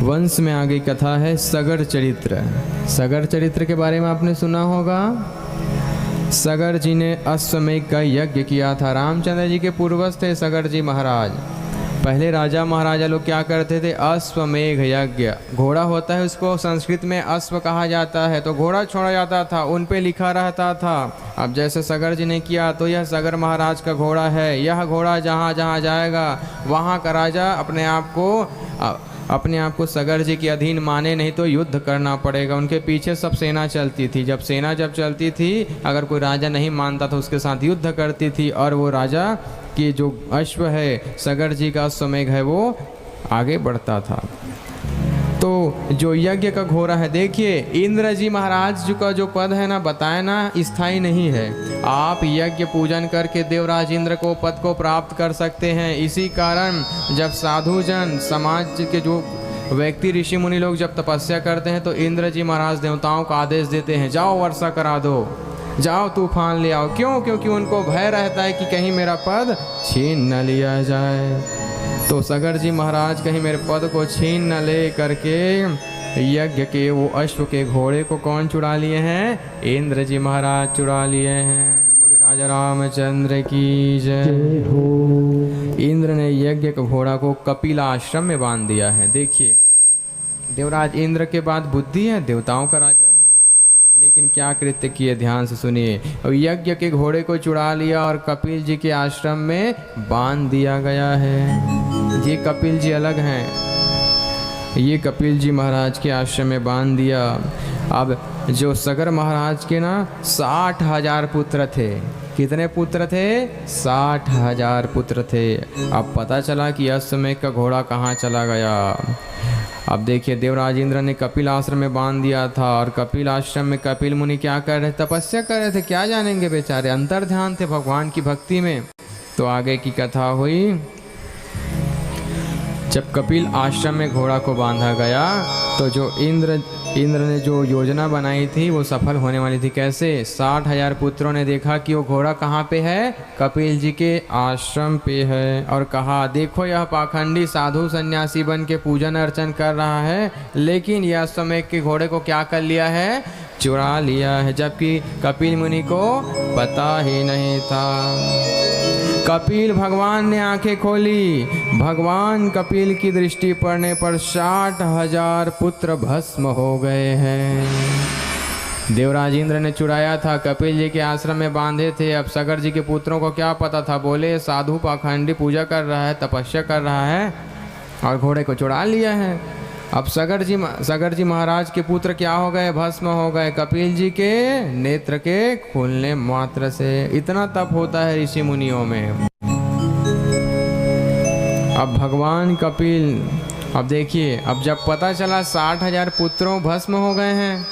वंश में आगे कथा है सगर चरित्र। सगर चरित्र के बारे में आपने सुना होगा। सगर जी ने अश्वमेध का यज्ञ किया था। रामचंद्र जी के पूर्वज थे सगर जी महाराज। पहले राजा महाराजा लोग क्या करते थे, अश्वमेध यज्ञ। घोड़ा होता है, उसको संस्कृत में अश्व कहा जाता है, तो घोड़ा छोड़ा जाता था, उन पे लिखा रहता था। अब जैसे सगर जी ने किया तो यह सगर महाराज का घोड़ा है। यह घोड़ा जहाँ जहाँ जाएगा वहाँ का राजा अपने आप को सगर जी के अधीन माने, नहीं तो युद्ध करना पड़ेगा। उनके पीछे सब सेना चलती थी। जब सेना चलती थी, अगर कोई राजा नहीं मानता तो उसके साथ युद्ध करती थी, और वो राजा की जो अश्व है, सगर जी का अश्वमेध है, वो आगे बढ़ता था। तो जो यज्ञ का घोड़ा है, देखिए इंद्र जी महाराज जी का जो पद है ना, बताए ना, स्थायी नहीं है। आप यज्ञ पूजन करके देवराज इंद्र को पद को प्राप्त कर सकते हैं। इसी कारण जब साधुजन समाज के जो व्यक्ति ऋषि मुनि लोग जब तपस्या करते हैं तो इंद्र जी महाराज देवताओं को आदेश देते हैं, जाओ वर्षा करा दो, जाओ तूफान ले आओ। क्यों? क्योंकि उनको भय रहता है कि कहीं मेरा पद छीन न लिया जाए। तो सगर जी महाराज कहीं मेरे पद को छीन न ले करके यज्ञ के वो अश्व के घोड़े को कौन चुरा लिए हैं? इंद्र जी महाराज चुरा लिए हैं। बोले राजा रामचंद्र की जय हो। इंद्र ने यज्ञ के घोड़ा को कपिल आश्रम में बांध दिया है। देखिए देवराज इंद्र के बाद बुद्धि है, देवताओं का राजा है, लेकिन क्या कृत्य किए, ध्यान से सुनिए। और यज्ञ के घोड़े को चुरा लिया और कपिल जी के आश्रम में बांध दिया गया है। ये कपिल जी अलग हैं, ये कपिल जी महाराज के आश्रम में बांध दिया। अब जो सगर महाराज के ना 60,000 पुत्र थे। कितने पुत्र थे? 60,000 पुत्र थे। अब पता चला कि अश्वमेध का घोड़ा कहाँ चला गया। अब देखिए देवराज इंद्र ने कपिल आश्रम में बांध दिया था, और कपिल आश्रम में कपिल मुनि क्या कर रहे, तपस्या कर रहे थे। क्या जानेंगे बेचारे, अंतर ध्यान थे भगवान की भक्ति में। तो आगे की कथा हुई, जब कपिल आश्रम में घोड़ा को बांधा गया तो जो इंद्र ने जो योजना बनाई थी वो सफल होने वाली थी। कैसे? 60,000 पुत्रों ने देखा कि वो घोड़ा कहाँ पे है, कपिल जी के आश्रम पे है, और कहा देखो यह पाखंडी साधु सन्यासी बन के पूजन अर्चन कर रहा है, लेकिन यह अश्वमेध के घोड़े को क्या कर लिया है, चुरा लिया है। जबकि कपिल मुनि को पता ही नहीं था। कपिल भगवान ने आंखें खोली, भगवान कपिल की दृष्टि पड़ने पर 60,000 पुत्र भस्म हो गए हैं। देवराज इंद्र ने चुराया था, कपिल जी के आश्रम में बांधे थे। अब सगर जी के पुत्रों को क्या पता था, बोले साधु पाखंडी पूजा कर रहा है, तपस्या कर रहा है, और घोड़े को चुरा लिया है। अब सगर जी महाराज के पुत्र क्या हो गए, भस्म हो गए कपिल जी के नेत्र के खुलने मात्र से। इतना तप होता है ऋषि मुनियों में। अब भगवान कपिल, अब देखिए, अब जब पता चला 60,000 पुत्रों भस्म हो गए हैं,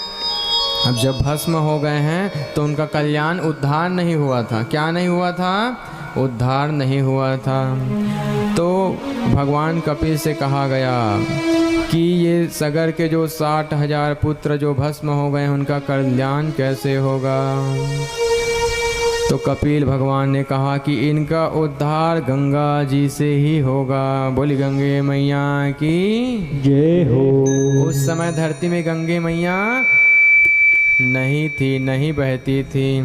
अब जब भस्म हो गए हैं तो उनका कल्याण उद्धार नहीं हुआ था। क्या नहीं हुआ था? उद्धार नहीं हुआ था। तो भगवान कपिल से कहा गया कि ये सगर के जो 60,000 पुत्र जो भस्म हो गए हैं, उनका कल्याण कैसे होगा। तो कपिल भगवान ने कहा कि इनका उद्धार गंगा जी से ही होगा। बोली गंगे मैया की जय हो। उस समय धरती में गंगे मैया नहीं थी, नहीं बहती थी।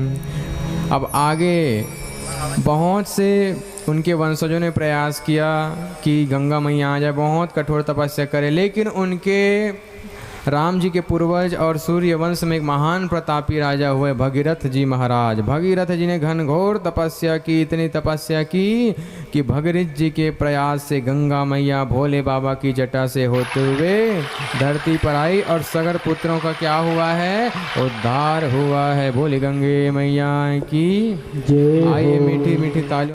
अब आगे बहुत से उनके वंशजों ने प्रयास किया कि गंगा मैया आ जाए, बहुत कठोर तपस्या करे, लेकिन उनके राम जी के पूर्वज और सूर्य वंश में एक महान प्रतापी राजा हुए भगीरथ जी महाराज। भगीरथ जी ने घनघोर तपस्या की, इतनी तपस्या की कि भगीरथ जी के प्रयास से गंगा मैया भोले बाबा की जटा से होते हुए धरती पर आई, और सगर पुत्रों का क्या हुआ है, उद्धार हुआ है। बोली गंगे मैया की जय। आइए मीठी मीठी तालियों